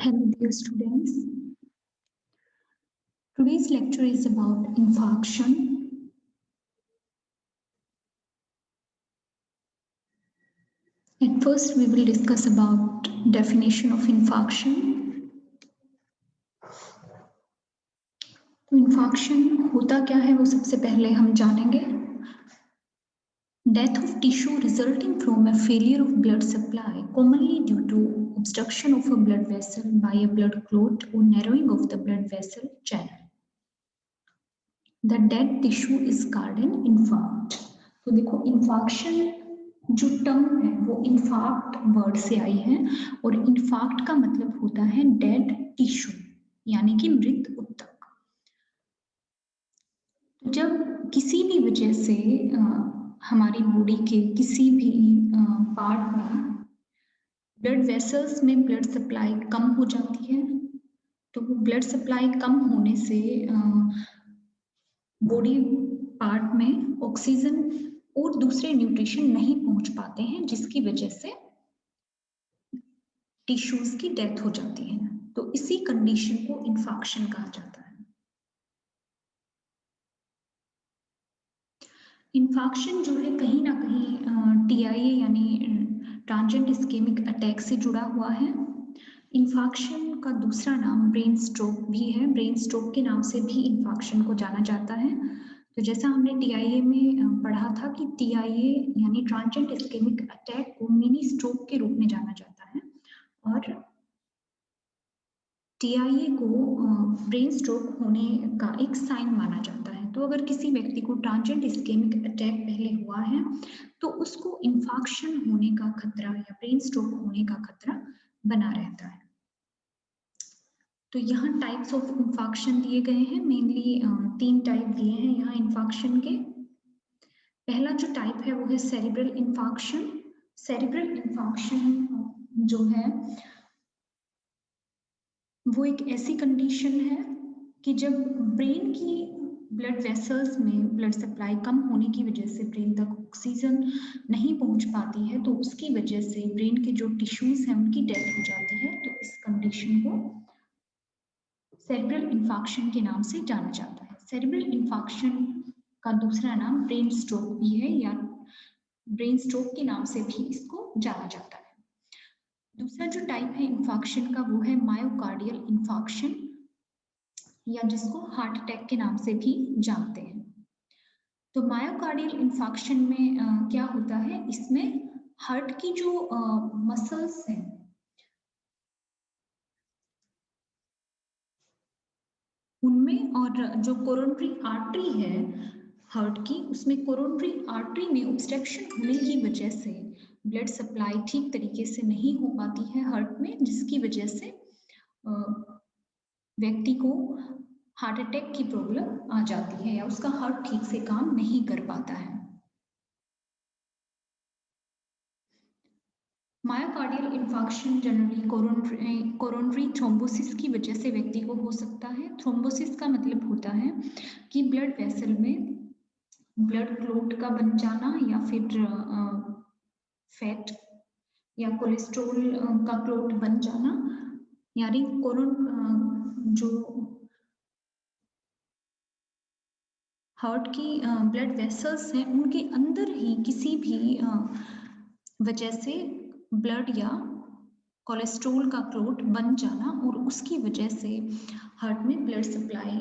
Hello dear students. Today's lecture is about infarction. At first we will discuss about definition of infarction. तो infarction होता क्या है वो सबसे पहले हम जानेंगे. Death of tissue resulting from a failure of blood supply, commonly due to obstruction of a blood vessel by a blood clot or narrowing of the blood vessel channel. The dead tissue is called an infarct. तो देखो infarction जो term है वो infarct word से आई है और infarct का मतलब होता है dead tissue यानी कि मृत ऊतक. जब किसी भी वजह से हमारी बॉडी के किसी भी पार्ट में ब्लड वेसल्स में ब्लड सप्लाई कम हो जाती है तो वो ब्लड सप्लाई कम होने से बॉडी पार्ट में ऑक्सीजन और दूसरे न्यूट्रिशन नहीं पहुंच पाते हैं जिसकी वजह से टिश्यूज की डेथ हो जाती है. तो इसी कंडीशन को इंफाक्शन कहा जाता है. इंफाक्शन जो है कहीं ना कहीं टीआईए यानी ट्रांजिएंट इस्केमिक अटैक से जुड़ा हुआ है. इंफाक्शन का दूसरा नाम ब्रेन स्ट्रोक भी है. ब्रेन स्ट्रोक के नाम से भी इंफाक्शन को जाना जाता है. तो जैसा हमने टीआईए में पढ़ा था कि टीआईए यानी ट्रांजिएंट इस्केमिक अटैक को मिनी स्ट्रोक के रूप में जाना जाता है और टीआईए को ब्रेन स्ट्रोक होने का एक साइन माना जाता है. तो अगर किसी व्यक्ति को ट्रांजिएंट इस्केमिक अटैक पहले हुआ है तो उसको इंफाक्शन होने का खतरा या ब्रेन स्ट्रोक होने का खतरा बना रहता है. तो यहाँ टाइप्स ऑफ इंफाक्शन दिए गए हैं. मेनली 3 टाइप दिए हैं यहाँ इंफाक्शन के. पहला जो टाइप है वो है सेरिब्रल इंफाक्शन. सेरिब्रल इंफाक्शन जो है वो एक ऐसी कंडीशन है कि जब ब्रेन की ब्लड वेसल्स में ब्लड सप्लाई कम होने की वजह से ब्रेन तक ऑक्सीजन नहीं पहुंच पाती है तो उसकी वजह से ब्रेन के जो टिश्यूज हैं उनकी डेथ हो जाती है. तो इस कंडीशन को सेरिब्रल इंफाक्शन के नाम से जाना जाता है. सेरिब्रल इंफाक्शन का दूसरा नाम ब्रेन स्ट्रोक भी है या ब्रेन स्ट्रोक के नाम से भी इसको जाना जाता है. दूसरा जो टाइप है इंफाक्शन का वो है मायोकार्डियल इंफाक्शन या जिसको हार्ट अटैक के नाम से भी जानते हैं. तो मायोकार्डियल इंफाक्शन में क्या होता है, इसमें हार्ट की जो मसल्स हैं उनमें और जो कोरोनरी आर्टरी है हार्ट की उसमें कोरोनरी आर्टरी में ऑब्स्ट्रक्शन होने की वजह से ब्लड सप्लाई ठीक तरीके से नहीं हो पाती है हार्ट में जिसकी वजह से व्यक्ति को हार्ट अटैक की प्रॉब्लम आ जाती है या उसका हार्ट ठीक से काम नहीं कर पाता है. Myocardial infarction generally coronary thrombosis की वजह से व्यक्ति को हो सकता है. थ्रोम्बोसिस का मतलब होता है कि ब्लड वेसल में ब्लड क्लॉट का बन जाना या फिर फैट या कोलेस्ट्रॉल का क्लॉट बन जाना यानी जो हार्ट की ब्लड वेसल्स हैं उनके अंदर ही किसी भी वजह से ब्लड या कोलेस्ट्रॉल का क्लॉट बन जाना और उसकी वजह से हार्ट में ब्लड सप्लाई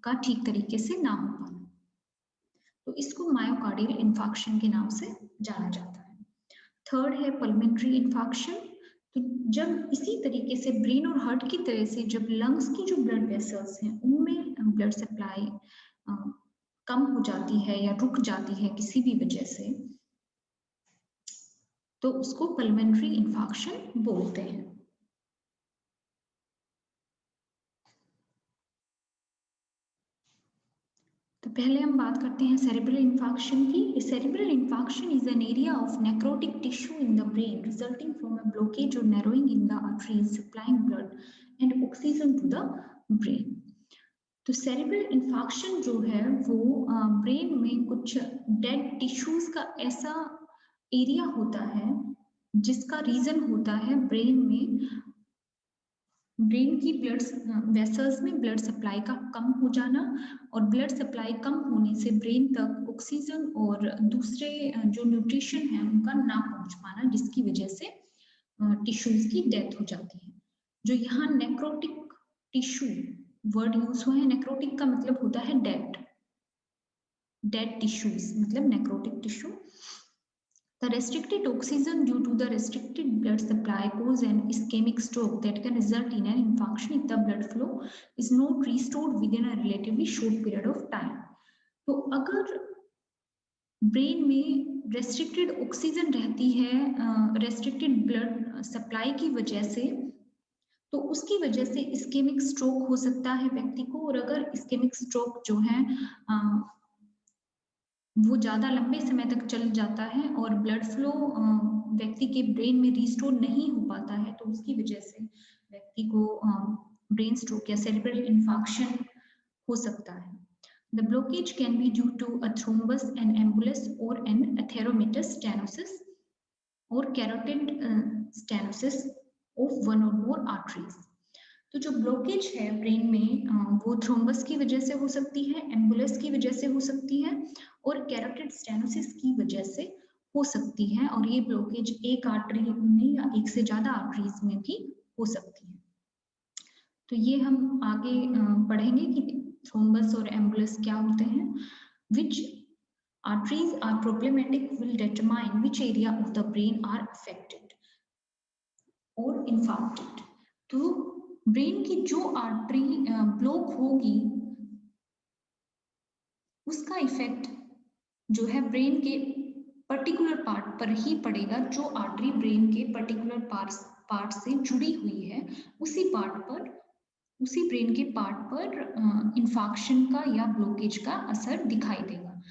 का ठीक तरीके से ना हो पाना. तो इसको मायोकार्डियल इंफाक्शन के नाम से जाना जाता है. थर्ड है पल्मोनरी इंफाक्शन. तो जब इसी तरीके से ब्रेन और हार्ट की तरह से जब लंग्स की जो ब्लड वेसल्स हैं उनमें ब्लड सप्लाई कम हो जाती है या रुक जाती है किसी भी वजह से तो उसको पल्मोनरी इंफाक्शन बोलते हैं. तो पहले हम बात करते हैं सेरिब्रल इंफाक्शन की. Cerebral infarction is an area of necrotic tissue in the brain resulting from a blockage और narrowing in the arteries supplying blood and oxygen to the brain. तो सेरिब्रल इंफाक्शन जो है वो ब्रेन में कुछ dead tissues का ऐसा area होता है जिसका रीजन होता है ब्रेन में ब्रेन की ब्लड वेसल्स में ब्लड सप्लाई का कम हो जाना और ब्लड सप्लाई कम होने से ब्रेन तक ऑक्सीजन और दूसरे जो न्यूट्रिशन है उनका ना पहुंच पाना, जिसकी वजह से टिश्यूज की डेथ हो जाती है। जो यहाँ नेक्रोटिक टिश्यू वर्ड यूज हुआ है, नेक्रोटिक का मतलब होता है डेड, डेड टिश्यूज मतलब necrotic tissue. The restricted oxygen due to the restricted blood supply cause an ischemic stroke that can result in an infarction if the blood flow is not restored within a relatively short period of time. तो अगर brain में restricted oxygen रहती है restricted blood supply की वजह से, तो उसकी वजह से इस्केमिक स्ट्रोक हो सकता है व्यक्ति को। और अगर इस्केमिक स्ट्रोक जो है वो ज़्यादा लंबे समय तक चल जाता है और ब्लड फ्लो व्यक्ति के ब्रेन में रिस्टोर नहीं हो पाता है, तो उसकी वजह से व्यक्ति को ब्रेन स्ट्रोक या सेरेब्रल इन्फार्क्शन हो सकता है। The blockage can be due to a thrombus, an embolus, or an atheromatous stenosis or carotid stenosis of one or more arteries. तो जो ब्लॉकेज है ब्रेन में वो थ्रोम्बस की वजह से हो सकती है, एम्बुलस की वजह से हो सकती है और कैरोटिड स्टेनोसिस की वजह से हो सकती है। और ये ब्लॉकेज एक आर्टरी में या एक से ज्यादा आर्टरीज में भी हो सकती है। तो ये हम आगे पढ़ेंगे कि थ्रोम्बस और एम्बुलस क्या होते हैं। विच arteries are problematic will determine which area of the brain are affected or infarcted. तो ब्रेन की जो आर्टरी ब्लॉक होगी उसका इफेक्ट जो है ब्रेन के पर्टिकुलर पार्ट पर ही पड़ेगा। जो आर्टरी ब्रेन के पर्टिकुलर पार्ट से जुड़ी हुई है उसी पार्ट पर, उसी ब्रेन के पार्ट पर इंफार्क्शन का या ब्लॉकेज का असर दिखाई देगा।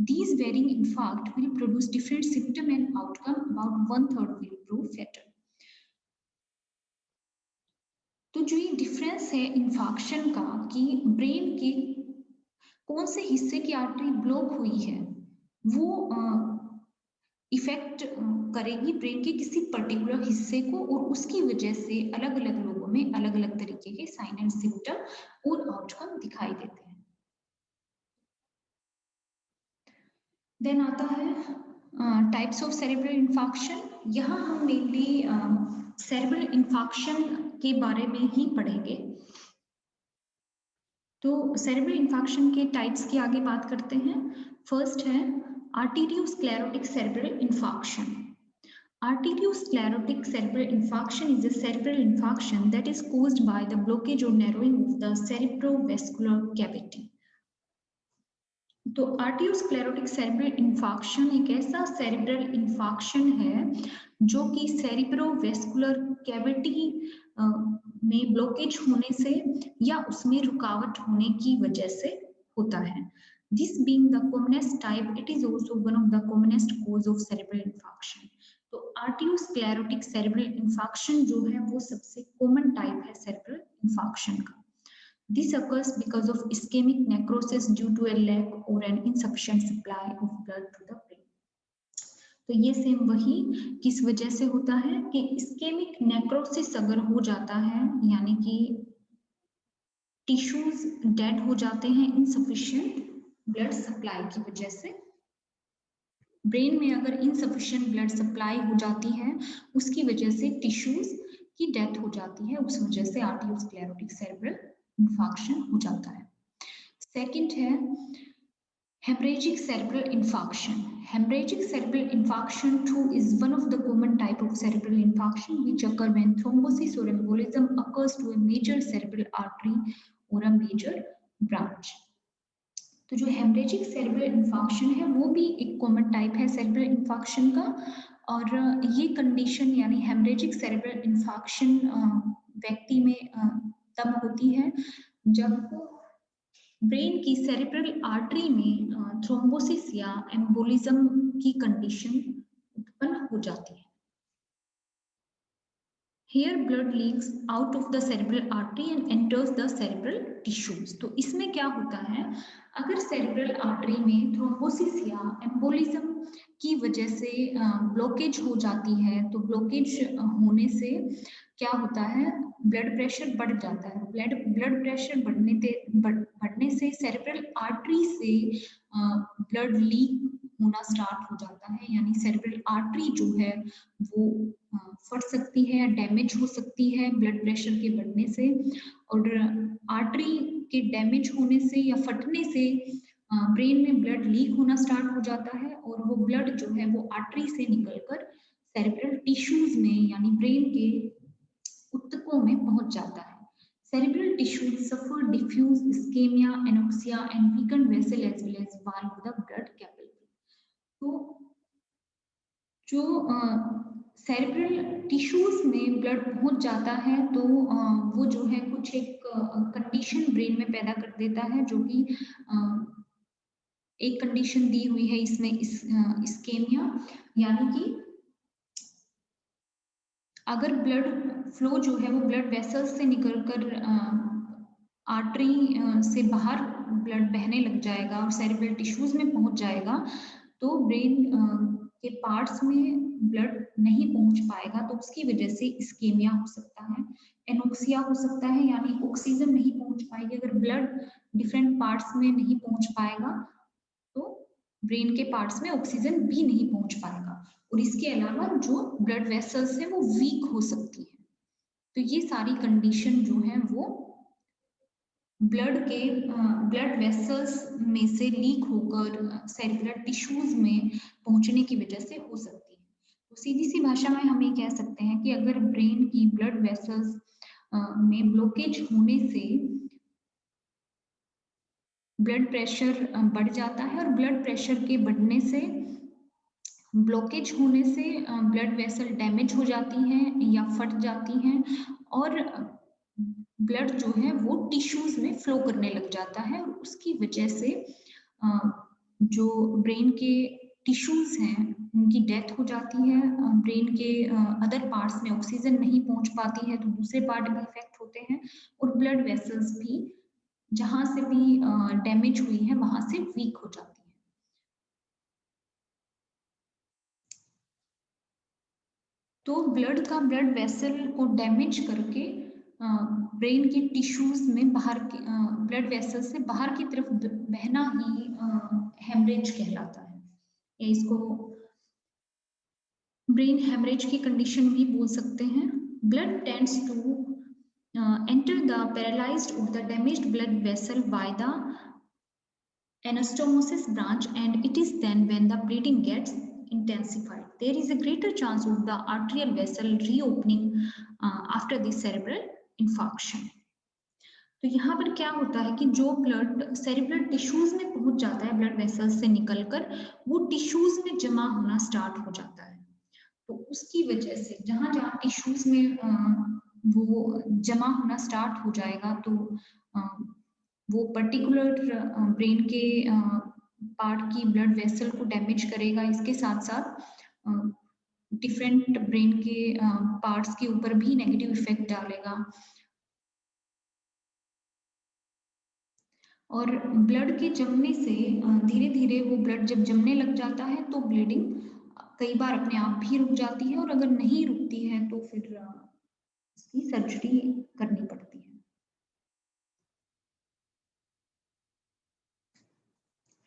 These varying infarct will produce different symptom and outcome. About 1/3 will prove fatal. तो जो ये डिफरेंस है इन्फार्क्शन का कि ब्रेन के कौन से हिस्से की आर्टरी ब्लॉक हुई है वो इफेक्ट करेगी ब्रेन के किसी पर्टिकुलर हिस्से को, और उसकी वजह से अलग अलग लोगों में अलग अलग तरीके के साइन एंड सिम्टम और आउटकम दिखाई देते हैं। देन आता है टाइप्स ऑफ सेरेब्रल इन्फार्क्शन। यहाँ हम मेनली सेरेब्रल इन्फार्क्शन के बारे में ही पढ़ेंगे। तो सेरेब्रल इन्फार्क्शन के टाइप्स की आगे बात करते हैं। फर्स्ट है arteriosclerotic cerebral infarction. Arteriosclerotic cerebral infarction is a cerebral infarction that is caused by the blockage or narrowing of the cerebrovascular cavity. तो आर्टियोस्क्लेरोटिक सेरेब्रल इन्फार्क्शन एक ऐसा सेरेब्रल इन्फार्क्शन है जो कि सेरिब्रोवेस्कुलर कैविटी में ब्लॉकेज होने से या उसमें रुकावट होने की वजह से होता है। This being the commonest type, it is also one of the commonest cause of cerebral infarction. तो आर्टियोस्क्लेरोटिक सेरेब्रल इन्फार्क्शन जो है वो सबसे कॉमन टाइप है सेरेब्रल इन्फार्क्शन का। This occurs because of ischemic necrosis due to a lack or an insufficient supply of blood to the brain. तो ये same वही किस वजह से होता है कि इस्केमिक नेक्रोसिस अगर हो जाता है यानी कि टिश्यूज डेड हो जाते हैं इनसफिशिएंट ब्लड सप्लाई की वजह से। ब्रेन में अगर इनसफिशिएंट ब्लड सप्लाई हो जाती है उसकी वजह से टिश्यूज की डेथ हो जाती है, उस वजह से आर्टियोस्क्लेरोटिक सेरेब्रल इन्फार्क्शन हो जाता है। सेकंड है hemorrhagic cerebral infarction. Hemorrhagic cerebral infarction too is one of the common type of cerebral infarction which occur when thrombosis or embolism occurs to a major cerebral artery or a major branch. तो जो hemorrhagic cerebral infarction है वो भी एक common type है cerebral infarction का, और ये कंडीशन यानी hemorrhagic cerebral infarction व्यक्ति में तब होती है जब ब्रेन की सेरेब्रल आर्टरी में थ्रोम्बोसिस या एम्बोलिज्म की कंडीशन उत्पन्न हो जाती है। Here blood leaks out of the cerebral artery and enters the cerebral tissues. तो इसमें क्या होता है, अगर सेरेब्रल आर्टरी में थ्रोम्बोसिस या एम्बोलिज्म की वजह से ब्लॉकेज हो जाती है तो ब्लॉकेज होने से क्या होता है, ब्लड प्रेशर बढ़ जाता है। ब्लड प्रेशर बढ़ने से सेरेब्रल आर्टरी से ब्लड लीक होना स्टार्ट हो जाता है, यानी सेरेब्रल आर्टरी जो है वो फट सकती है या डैमेज हो सकती है ब्लड प्रेशर के बढ़ने से। और आर्टरी के डैमेज होने से या फटने से ब्रेन में ब्लड लीक होना स्टार्ट हो जाता है, और वो ब्लड जो है वो आर्टरी से निकलकर सेरेब्रल टिश्यूज में यानी ब्रेन के ऊतकों में पहुंच जाता है। Cerebral tissues suffer diffuse ischemia, anoxia, and weakened vessel as well as valve the blood capillary. तो जो सेरेब्रल टिश्यूज में ब्लड पहुंच जाता है तो वो जो है कुछ एक कंडीशन ब्रेन में पैदा कर देता है, जो कि एक कंडीशन दी हुई है इसमें इस्केमिया, यानी कि अगर ब्लड फ्लो जो है वो ब्लड वेसल्स से निकलकर आर्टरी से बाहर ब्लड बहने लग जाएगा और सेरेब्रल टिश्यूज में पहुंच जाएगा, तो ब्रेन के पार्ट्स में ब्लड नहीं पहुंच पाएगा, तो उसकी वजह से इस्केमिया हो सकता है, एनोक्सिया हो सकता है, यानी ऑक्सीजन नहीं पहुंच पाएगी। अगर ब्लड डिफरेंट पार्ट्स में नहीं पहुंच पाएगा तो ब्रेन के पार्ट्स में ऑक्सीजन भी नहीं पहुंच पाएगा, और इसके अलावा जो ब्लड वेसल्स है वो वीक हो सकती है। तो ये सारी कंडीशन जो है वो ब्लड वेसल्स में से लीक होकर सेरेब्रल टिश्यूज में पहुंचने की वजह से हो सकती है। तो सीधी सी भाषा में हम ये कह सकते हैं कि अगर ब्रेन की ब्लड वेसल्स में ब्लॉकेज होने से ब्लड प्रेशर बढ़ जाता है, और ब्लड प्रेशर के बढ़ने से ब्लॉकेज होने से ब्लड वेसल डैमेज हो जाती हैं या फट जाती हैं, और ब्लड जो है वो टिश्यूज में फ्लो करने लग जाता है, और उसकी वजह से जो ब्रेन के टिश्यूज हैं उनकी डेथ हो जाती है। ब्रेन के अदर पार्ट्स में ऑक्सीजन नहीं पहुंच पाती है तो दूसरे पार्ट भी इफेक्ट होते हैं, और ब्लड वेसल्स भी जहां से भी डैमेज हुई है वहां से वीक हो जाती है। तो ब्लड वेसल को डैमेज करके ब्रेन के टिश्यूज में बाहर के ब्लड वेसल से बाहर की तरफ बहना ही हेमरेज कहलाता है, या इसको ब्रेन हेमरेज की कंडीशन भी बोल सकते हैं। Blood tends to enter the paralyzed or the damaged blood vessel by the anastomosis branch, and it is then when the bleeding gets intensified. There is a greater chance of the arterial vessel reopening after the cerebral infarction. तो यहाँ पर क्या होता है कि जो blood cerebral tissues में पहुंच जाता है ब्लड वेसल्स से निकलकर, वो टिश्यूज में जमा होना स्टार्ट हो जाता है। तो उसकी वजह से जहां जहां टिश्यूज में वो जमा होना स्टार्ट हो जाएगा, तो वो पर्टिकुलर ब्रेन के पार्ट की ब्लड वेसल को डैमेज करेगा। इसके साथ साथ डिफरेंट ब्रेन के पार्ट्स के ऊपर भी नेगेटिव इफेक्ट डालेगा, और ब्लड के जमने से धीरे धीरे वो ब्लड जब जमने लग जाता है तो ब्लीडिंग कई बार अपने आप भी रुक जाती है, और अगर नहीं रुकती है तो फिर इसकी सर्जरी करनी पड़ती है।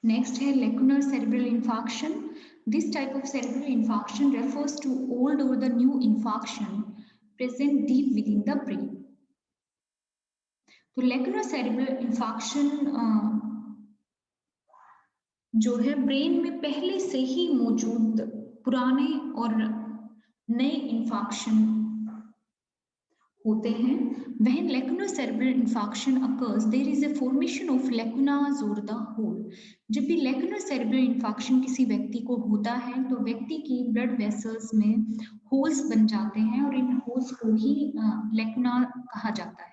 नेक्स्ट है lacunar cerebral infarction. This type of cerebral infarction refers to old और the new infarction present deep within the brain. तो लेकुनर सेरेब्रल इंफार्क्शन जो है ब्रेन में पहले से ही मौजूद पुराने और नए इंफार्क्शन होते हैं। When lacunar cerebral infarction occurs, there is a formation of lacunas or the hole. जब भी lacunar cerebral infarction किसी व्यक्ति को होता है तो व्यक्ति की ब्लड वेसल्स में होल्स बन जाते हैं, और इन होल्स को ही lacuna कहा जाता है।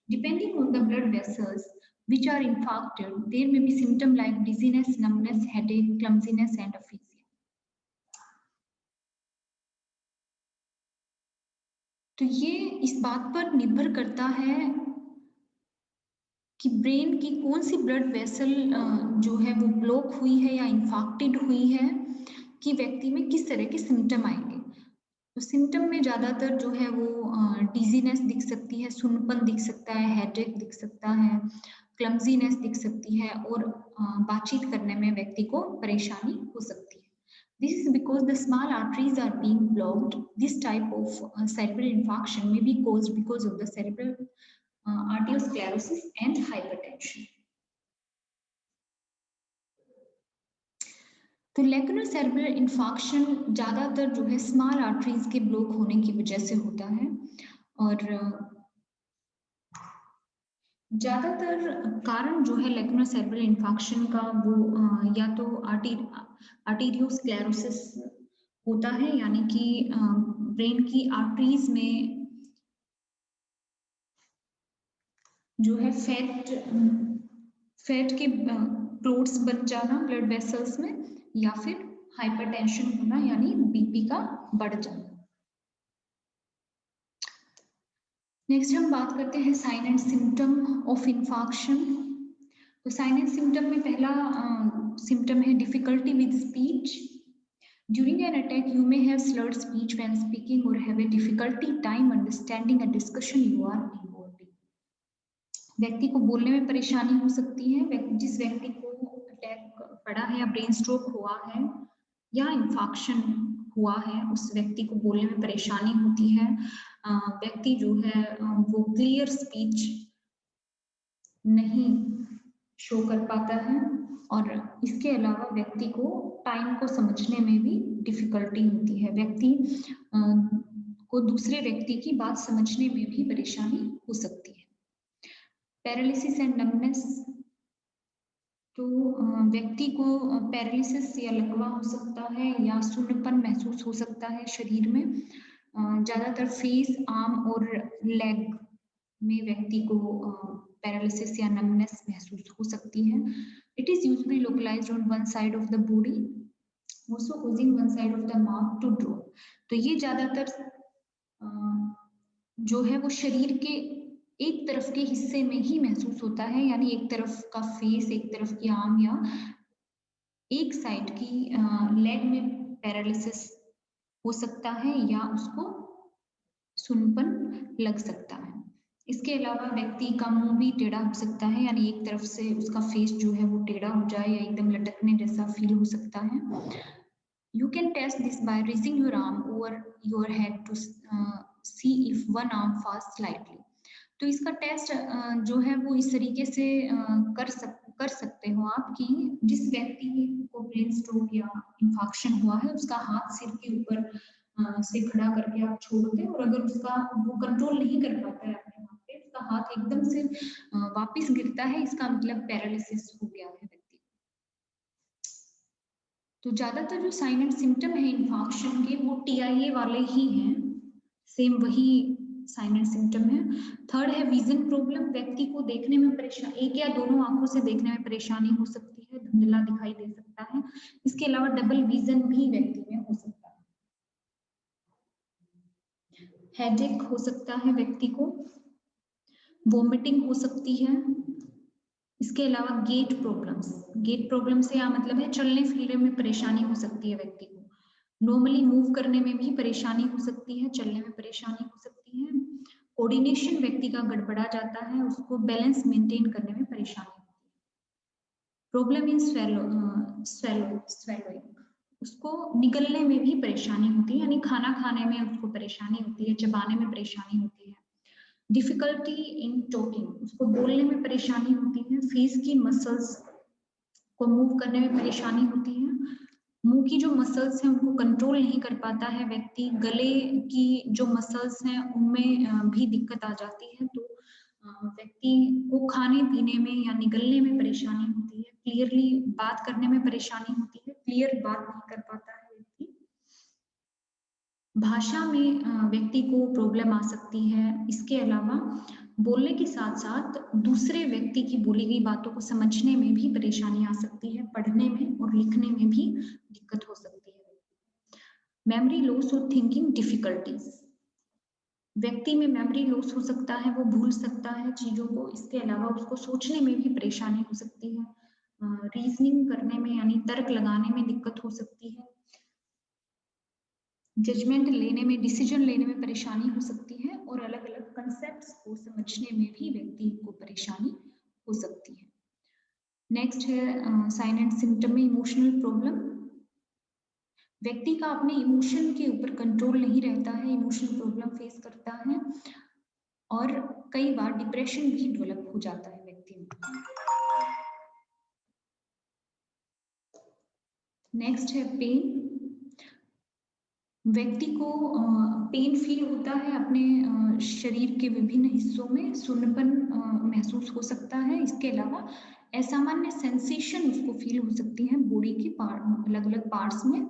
Depending on the blood vessels which are infarcted, there may be symptoms like dizziness, numbness, headache, clumsiness, and aphasia. तो ये इस बात पर निर्भर करता है कि ब्रेन की कौन सी ब्लड वेसल जो है वो ब्लॉक हुई है या इंफाक्टेड हुई है, कि व्यक्ति में किस तरह के सिम्टम आएंगे। तो सिम्टम में ज़्यादातर जो है वो डिज़ीनेस दिख सकती है, सुन्नपन दिख सकता है, हेडेक दिख सकता है, क्लमज़ीनेस दिख सकती है और बातचीत करने में व्यक्ति को परेशानी हो सकती है। This is because the small arteries are being blocked. This type of cerebral infarction may be caused because of the cerebral arteriosclerosis and hypertension. तो लेकुनर सेरेब्रल इन्फार्क्शन ज़्यादातर जो है स्मॉल आर्टरीज के ब्लॉक होने की वजह से होता है और ज़्यादातर कारण जो है लेकुनर सेरेब्रल इन्फार्क्शन का वो या तो आर्टीरियोस्क्लेरोसिस होता है, यानी कि ब्रेन की आर्टरीज में जो है फैट के क्लोट्स बन जाना ब्लड वेसल्स में, या फिर हाइपरटेंशन होना यानी बीपी का बढ़ जाना। नेक्स्ट हम बात करते हैं sign and symptom of infarction. तो साइन एंड सिम्टम में पहला सिम्टम है difficulty with speech. During an attack, you may have slurred speech when speaking or have a difficulty time understanding a discussion you are involved in. व्यक्ति को बोलने में परेशानी हो सकती है। जिस व्यक्ति को अटैक पड़ा है या ब्रेन स्ट्रोक हुआ है या इन्फार्क्शन हुआ है, उस व्यक्ति को बोलने में परेशानी होती है। व्यक्ति जो है वो क्लियर स्पीच नहीं शो कर पाता है और इसके अलावा व्यक्ति को टाइम को समझने में भी डिफिकल्टी होती है। व्यक्ति को दूसरे व्यक्ति की बात समझने में भी परेशानी हो सकती है। पैरालिसिस एंड नमनेस, तो व्यक्ति को पैरालिसिस या लकवा हो सकता है या सुन्नपन महसूस हो सकता है शरीर में। ज़्यादातर फेस, आर्म और लेग में व्यक्ति को पैरालिसिस या नमनेस महसूस हो सकती है। It is usually localised on one side of the body, also causing one side of the mouth to drop। तो ये ज़्यादातर जो है वो शरीर के एक तरफ के हिस्से में ही महसूस होता है, यानी एक तरफ का फेस, एक तरफ की आर्म या एक साइड की लेग में पैरालिसिस हो सकता है या उसको सुन्नपन लग सकता है। इसके अलावा व्यक्ति का मुंह भी टेढ़ा हो सकता है, यानी एक तरफ से उसका फेस जो है वो टेढ़ा हो जाए या एकदम लटकने जैसा फील हो सकता है। You can test this by raising your arm over your head to see if one arm falls slightly। तो इसका टेस्ट जो है वो इस तरीके से कर सकते हो आप कि जिस व्यक्ति को ब्रेन स्ट्रोक या इन्फार्क्शन हुआ है उसका हाथ सिर के ऊपर से खड़ा करके आप छोड़ दें, और अगर उसका वो कंट्रोल नहीं कर पाता है अपने हाथ पे, उसका हाथ एकदम से वापस गिरता है, इसका मतलब पैरालिसिस हो गया है व्यक्ति। तो ज्यादातर जो साइन एंड सिम्टम है इन्फार्क्शन के वो TIA वाले ही हैं, सेम वही साइन एंड सिम्टम है। थर्ड है विजन प्रॉब्लम, व्यक्ति को देखने में परेशानी, एक या दोनों आंखों से देखने में परेशानी हो सकती है, धुंधला दिखाई दे सकता है। इसके अलावा डबल विजन भी व्यक्ति में हो सकता है। हेडेक हो सकता है व्यक्ति को, वोमिटिंग हो सकती है। इसके अलावा गेट प्रॉब्लम से यहाँ मतलब है चलने फिरने में परेशानी हो सकती है व्यक्ति को। नॉर्मली मूव करने में भी परेशानी हो सकती है, चलने में परेशानी हो सकती है। कोऑर्डिनेशन व्यक्ति का गड़बड़ा जाता है, उसको बैलेंस मेंटेन करने में परेशानी होती है। प्रॉब्लम इन स्वेलोइंग, उसको निगलने में भी परेशानी होती है, यानी खाना खाने में उसको परेशानी होती है, चबाने में परेशानी होती है। डिफिकल्टी इन टॉकिंग, उसको बोलने में परेशानी होती है। फेस की मसल्स को मूव करने में परेशानी होती है। मुंह की जो मसल्स हैं उनको कंट्रोल नहीं कर पाता है व्यक्ति। गले की जो मसल्स हैं उनमें भी दिक्कत आ जाती है, तो व्यक्ति को खाने पीने में या निगलने में परेशानी होती है। क्लियरली बात करने में परेशानी होती है, क्लियर बात नहीं कर पाता है व्यक्ति। भाषा में व्यक्ति को प्रॉब्लम आ सकती है। इसके अलावा बोलने के साथ साथ दूसरे व्यक्ति की बोली गई बातों को समझने में भी परेशानी आ सकती है, पढ़ने में और लिखने में भी दिक्कत हो सकती है। मेमोरी लॉस और थिंकिंग डिफिकल्टीज, व्यक्ति में मेमोरी लॉस हो सकता है, वो भूल सकता है चीजों को। इसके अलावा उसको सोचने में भी परेशानी हो सकती है, रीजनिंग करने में यानी तर्क लगाने में दिक्कत हो सकती है। जजमेंट लेने में, डिसीजन लेने में परेशानी हो सकती है और अलग अलग कंसेप्ट्स को समझने में भी व्यक्ति को परेशानी हो सकती है। नेक्स्ट है साइन एंड सिम्टम में इमोशनल प्रॉब्लम। व्यक्ति का अपने इमोशन के ऊपर कंट्रोल नहीं रहता है, इमोशनल प्रॉब्लम फेस करता है और कई बार डिप्रेशन भी डेवलप हो जाता है व्यक्ति में। नेक्स्ट है पेन। व्यक्ति को पेन फील होता है अपने शरीर के विभिन्न हिस्सों में, सुन्नपन महसूस हो सकता है। इसके अलावा असामान्य सेंसेशन उसको फील हो सकती है बॉडी के अलग अलग पार्ट्स में।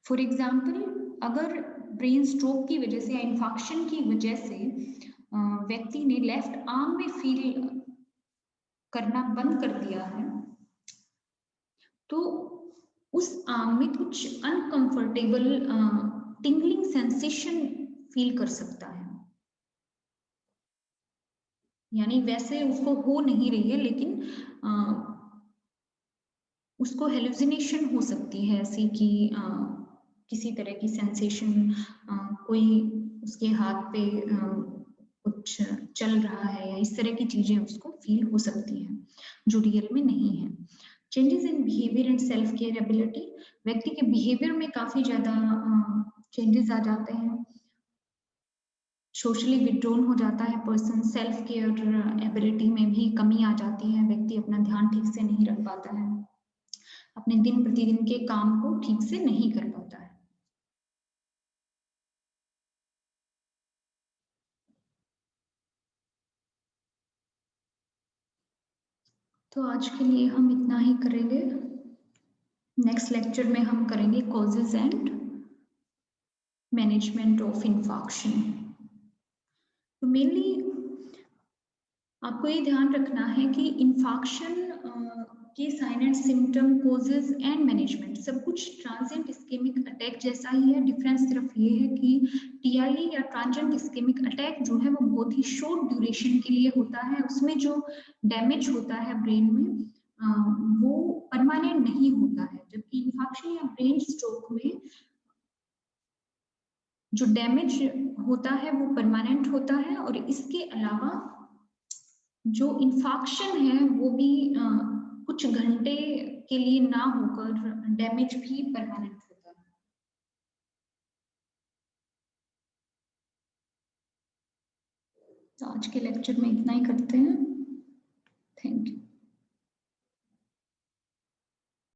फॉर एग्जाम्पल, अगर ब्रेन स्ट्रोक की वजह से या इन्फेक्शन की वजह से व्यक्ति ने लेफ्ट आर्म में फील करना बंद कर दिया है, तो उस आर्म में कुछ अनकंफर्टेबल टिंगलिंग सेंसेशन फील कर सकता है। यानी वैसे उसको हो नहीं रही है, लेकिन उसको हेलुसिनेशन हो सकती है ऐसी कि किसी तरह की सेंसेशन, कोई उसके हाथ पे कुछ चल रहा है या इस तरह की चीजें उसको फील हो सकती हैं जो रियल में नहीं है। Changes in behaviour and self care ability. व्यक्ति के बिहेवियर में काफी ज्यादा चेंजेस आ जाते हैं। सोशली विड्रॉन हो जाता है पर्सन। सेल्फ केयर एबिलिटी में भी कमी आ जाती है, व्यक्ति अपना ध्यान ठीक से नहीं रख पाता है, अपने दिन प्रतिदिन के काम को ठीक से नहीं कर पाता है। तो आज के लिए हम इतना ही करेंगे। नेक्स्ट लेक्चर में हम करेंगे causes and management of infection. तो मेनली आपको ये ध्यान रखना है कि इन्फेक्शन के sign and symptom, causes and management सब कुछ ट्रांजिएंट इस्केमिक अटैक जैसा ही है। डिफरेंस सिर्फ ये है कि टीआईई या ट्रांजिएंट इस्केमिक अटैक जो है वो बहुत ही शॉर्ट ड्यूरेशन के लिए होता है। उसमें जो डैमेज होता है ब्रेन में वो परमानेंट नहीं होता है, जबकि इन्फेक्शन या ब्रेन स्ट्रोक में जो डैमेज होता है वो परमानेंट होता है। और इसके अलावा जो इन्फेक्शन है वो भी कुछ घंटे के लिए ना होकर डैमेज भी परमानेंट होता है। तो आज के लेक्चर में इतना ही करते हैं। Thank you.